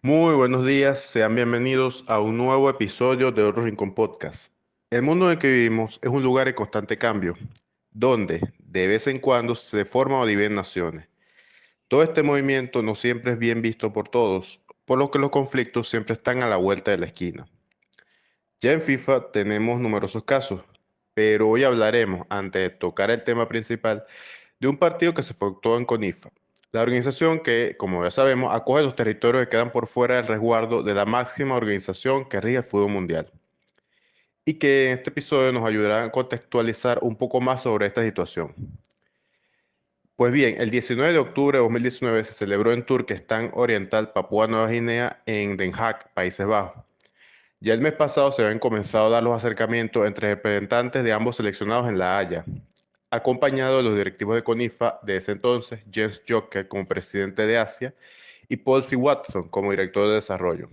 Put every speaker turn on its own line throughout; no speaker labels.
Muy buenos días, sean bienvenidos a un nuevo episodio de Otro Rincón Podcast. El mundo en el que vivimos es un lugar en constante cambio, donde de vez en cuando se forman o dividen naciones. Todo este movimiento no siempre es bien visto por todos, por lo que los conflictos siempre están a la vuelta de la esquina. Ya en FIFA tenemos numerosos casos, pero hoy hablaremos, antes de tocar el tema principal, de un partido que se efectuó en CONIFA, la organización que, como ya sabemos, acoge los territorios que quedan por fuera del resguardo de la máxima organización que rige el fútbol mundial, y que en este episodio nos ayudará a contextualizar un poco más sobre esta situación. Pues bien, el 19 de octubre de 2019 se celebró en Turquestán Oriental, Papúa Nueva Guinea, en Den Haag, Países Bajos. Ya el mes pasado se habían comenzado a dar los acercamientos entre representantes de ambos seleccionados en La Haya, acompañado de los directivos de CONIFA de ese entonces, Jens Jokke como presidente de Asia y Paul C. Watson como director de desarrollo.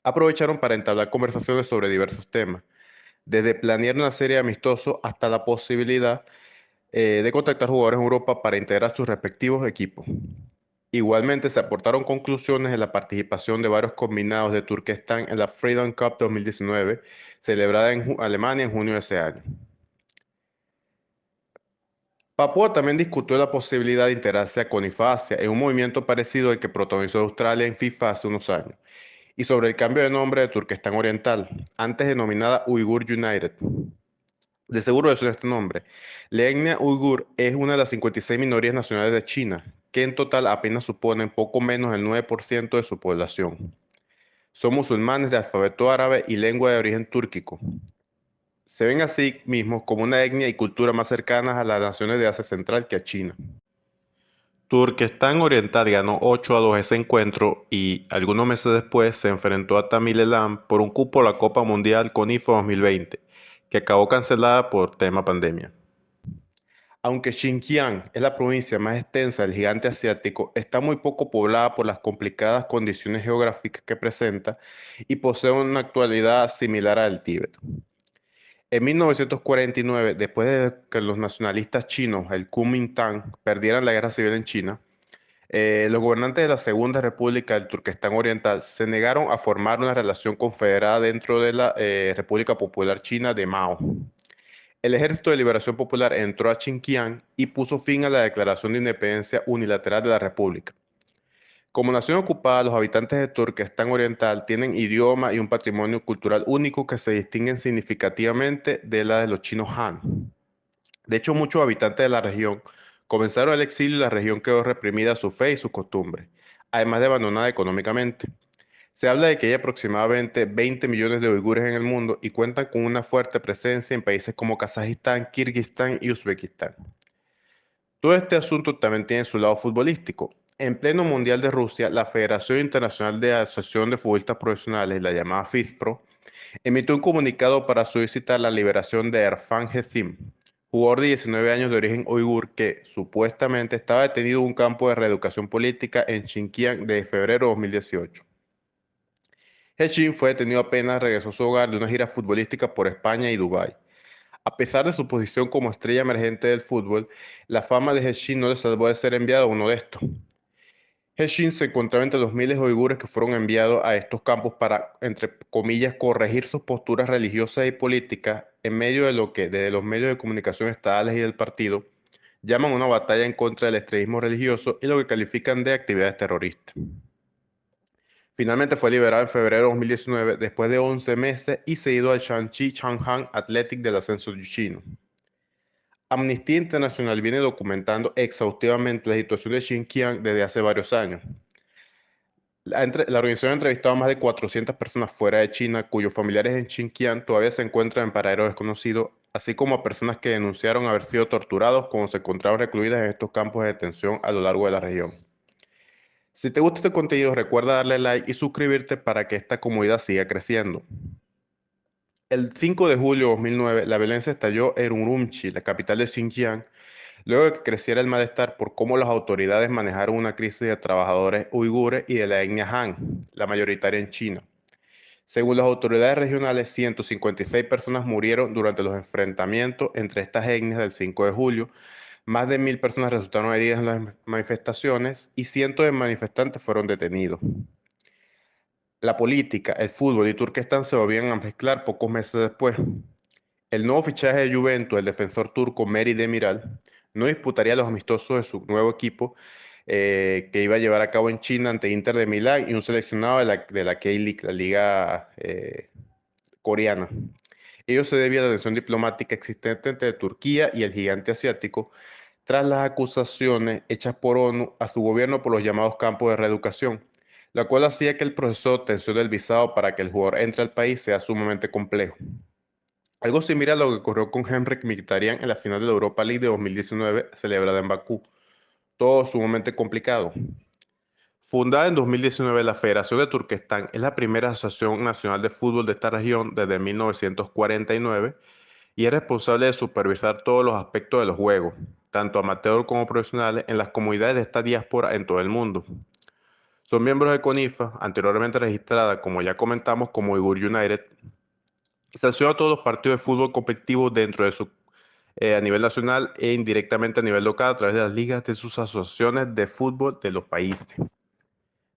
Aprovecharon para entablar conversaciones sobre diversos temas, desde planear una serie amistoso hasta la posibilidad de contactar jugadores en Europa para integrar sus respectivos equipos. Igualmente se aportaron conclusiones en la participación de varios combinados de Turquestán en la Freedom Cup 2019, celebrada en Alemania en junio de ese año. Papúa también discutió la posibilidad de integrarse a CONIFA Asia en un movimiento parecido al que protagonizó Australia en FIFA hace unos años, y sobre el cambio de nombre de Turquestán Oriental, antes denominada Uyghur United. De seguro eso es este nombre. La etnia uigur es una de las 56 minorías nacionales de China, que en total apenas suponen poco menos del 9% de su población. Son musulmanes de alfabeto árabe y lengua de origen túrquico. Se ven a sí mismos como una etnia y cultura más cercanas a las naciones de Asia Central que a China. Turquestán Oriental ganó 8-2 ese encuentro y algunos meses después se enfrentó a Tamil Eelam por un cupo a la Copa Mundial CONIFA 2020, que acabó cancelada por tema pandemia. Aunque Xinjiang es la provincia más extensa del gigante asiático, está muy poco poblada por las complicadas condiciones geográficas que presenta y posee una actualidad similar al Tíbet. En 1949, después de que los nacionalistas chinos, el Kuomintang, perdieran la guerra civil en China, los gobernantes de la Segunda República del Turquestán Oriental se negaron a formar una relación confederada dentro de la República Popular China de Mao. El Ejército de Liberación Popular entró a Xinjiang y puso fin a la declaración de independencia unilateral de la República. Como nación ocupada, los habitantes de Turquestán Oriental tienen idioma y un patrimonio cultural único que se distinguen significativamente de la de los chinos Han. De hecho, muchos habitantes de la región comenzaron el exilio y la región quedó reprimida su fe y sus costumbres, además de abandonada económicamente. Se habla de que hay aproximadamente 20 millones de uigures en el mundo y cuentan con una fuerte presencia en países como Kazajistán, Kirguistán y Uzbekistán. Todo este asunto también tiene su lado futbolístico. En pleno Mundial de Rusia, la Federación Internacional de Asociación de Futbolistas Profesionales, la llamada FISPRO, emitió un comunicado para solicitar la liberación de Erfan Hezim, jugador de 19 años de origen uigur que supuestamente estaba detenido en un campo de reeducación política en Xinjiang desde febrero de 2018. Hezim fue detenido apenas regresó a su hogar de una gira futbolística por España y Dubái. A pesar de su posición como estrella emergente del fútbol, la fama de Hezim no le salvó de ser enviado a uno de estos. Hezim se encontraba entre los miles de uigures que fueron enviados a estos campos para, entre comillas, corregir sus posturas religiosas y políticas en medio de lo que, desde los medios de comunicación estatales y del partido, llaman una batalla en contra del extremismo religioso y lo que califican de actividades terroristas. Finalmente fue liberado en febrero de 2019 después de 11 meses y cedido al Shanxi Shanghai Athletic del ascenso chino. Amnistía Internacional viene documentando exhaustivamente la situación de Xinjiang desde hace varios años. La organización ha entrevistado a más de 400 personas fuera de China cuyos familiares en Xinjiang todavía se encuentran en paradero desconocido, así como a personas que denunciaron haber sido torturados cuando se encontraban recluidas en estos campos de detención a lo largo de la región. Si te gusta este contenido, recuerda darle like y suscribirte para que esta comunidad siga creciendo. El 5 de julio de 2009, la violencia estalló en Urumqi, la capital de Xinjiang, luego de que creciera el malestar por cómo las autoridades manejaron una crisis de trabajadores uigures y de la etnia Han, la mayoritaria en China. Según las autoridades regionales, 156 personas murieron durante los enfrentamientos entre estas etnias del 5 de julio, más de 1.000 personas resultaron heridas en las manifestaciones y cientos de manifestantes fueron detenidos. La política, el fútbol y Turquestán se volvían a mezclar pocos meses después. El nuevo fichaje de Juventus, el defensor turco Meri Demiral, no disputaría los amistosos de su nuevo equipo que iba a llevar a cabo en China ante Inter de Milán y un seleccionado de la K-League, la liga coreana. Ello se debía a la tensión diplomática existente entre Turquía y el gigante asiático tras las acusaciones hechas por ONU a su gobierno por los llamados campos de reeducación, la cual hacía que el proceso de obtención del visado para que el jugador entre al país sea sumamente complejo. Algo similar a lo que ocurrió con Henrik Mkhitaryan en la final de la Europa League de 2019 celebrada en Bakú. Todo sumamente complicado. Fundada en 2019, la Federación de Turquestán es la primera asociación nacional de fútbol de esta región desde 1949 y es responsable de supervisar todos los aspectos de los juegos, tanto amateur como profesionales, en las comunidades de esta diáspora en todo el mundo. Son miembros de CONIFA, anteriormente registrada, como ya comentamos, como Uyghur United, y sanciona todos los partidos de fútbol competitivos dentro de su a nivel nacional e indirectamente a nivel local a través de las ligas de sus asociaciones de fútbol de los países.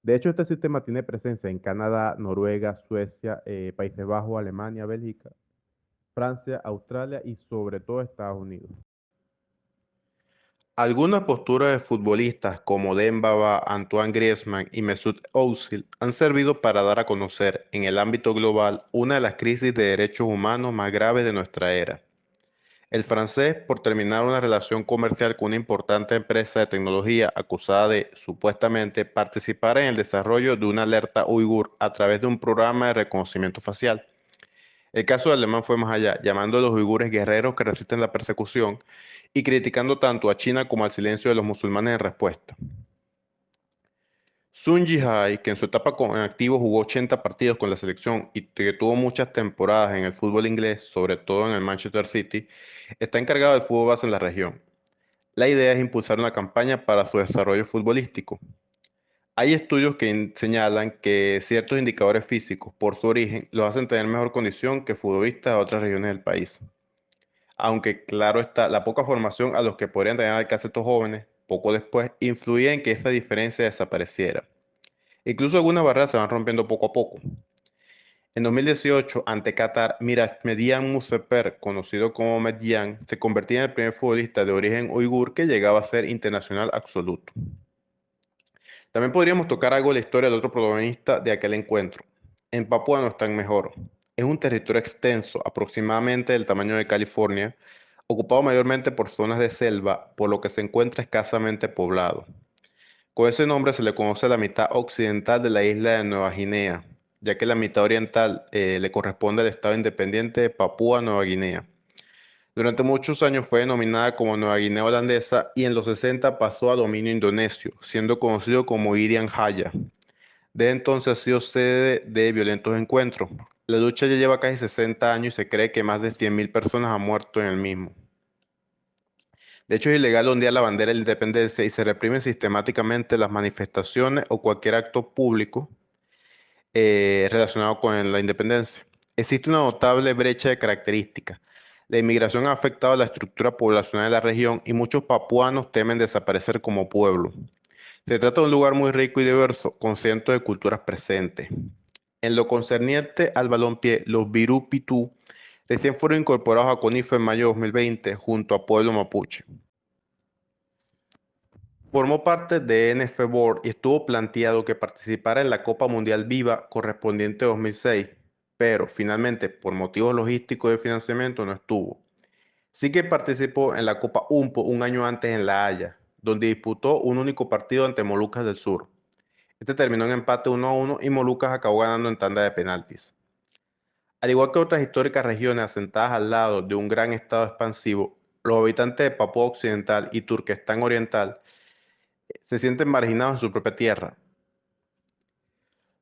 De hecho, este sistema tiene presencia en Canadá, Noruega, Suecia, Países Bajos, Alemania, Bélgica, Francia, Australia y sobre todo Estados Unidos. Algunas posturas de futbolistas como Dembaba, Antoine Griezmann y Mesut Özil han servido para dar a conocer en el ámbito global una de las crisis de derechos humanos más graves de nuestra era. El francés, por terminar una relación comercial con una importante empresa de tecnología acusada de, supuestamente, participar en el desarrollo de una alerta uigur a través de un programa de reconocimiento facial. El caso del alemán fue más allá, llamando a los uigures guerreros que resisten la persecución y criticando tanto a China como al silencio de los musulmanes en respuesta. Sun Jihai, que en su etapa en activo jugó 80 partidos con la selección y que tuvo muchas temporadas en el fútbol inglés, sobre todo en el Manchester City, está encargado del fútbol base en la región. La idea es impulsar una campaña para su desarrollo futbolístico. Hay estudios que señalan que ciertos indicadores físicos, por su origen, los hacen tener mejor condición que futbolistas de otras regiones del país. Aunque claro está, la poca formación a los que podrían tener alcance estos jóvenes, poco después, influía en que esa diferencia desapareciera. Incluso algunas barreras se van rompiendo poco a poco. En 2018, ante Qatar, Median Museper, conocido como Medyan, se convertía en el primer futbolista de origen uigur que llegaba a ser internacional absoluto. También podríamos tocar algo de la historia del otro protagonista de aquel encuentro. En Papúa no están mejor. Es un territorio extenso, aproximadamente del tamaño de California, ocupado mayormente por zonas de selva, por lo que se encuentra escasamente poblado. Con ese nombre se le conoce a la mitad occidental de la isla de Nueva Guinea, ya que la mitad oriental le corresponde al estado independiente de Papúa Nueva Guinea. Durante muchos años fue denominada como Nueva Guinea Holandesa y en los 60 pasó a dominio indonesio, siendo conocido como Irian Jaya. Desde entonces ha sido sede de violentos encuentros. La lucha ya lleva casi 60 años y se cree que más de 100.000 personas han muerto en el mismo. De hecho, es ilegal ondear la bandera de la independencia y se reprimen sistemáticamente las manifestaciones o cualquier acto público relacionado con la independencia. Existe una notable brecha de características. La inmigración ha afectado a la estructura poblacional de la región y muchos papuanos temen desaparecer como pueblo. Se trata de un lugar muy rico y diverso, con cientos de culturas presentes. En lo concerniente al balompié, los Virú Pitú recién fueron incorporados a CONIFA en mayo de 2020 junto a Pueblo Mapuche. Formó parte de NF Board y estuvo planteado que participara en la Copa Mundial Viva correspondiente a 2006, pero finalmente por motivos logísticos de financiamiento no estuvo. Sí que participó en la Copa UMPO un año antes en La Haya, donde disputó un único partido ante Molucas del Sur. Este terminó en empate 1-1 y Molucas acabó ganando en tanda de penaltis. Al igual que otras históricas regiones asentadas al lado de un gran estado expansivo, los habitantes de Papúa Occidental y Turquestán Oriental se sienten marginados en su propia tierra.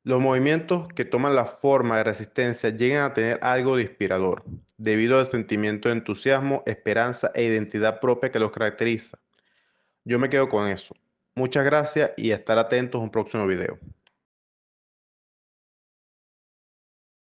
Los movimientos que toman la forma de resistencia llegan a tener algo de inspirador, debido al sentimiento de entusiasmo, esperanza e identidad propia que los caracteriza. Yo me quedo con eso. Muchas gracias y estar atentos a un próximo video.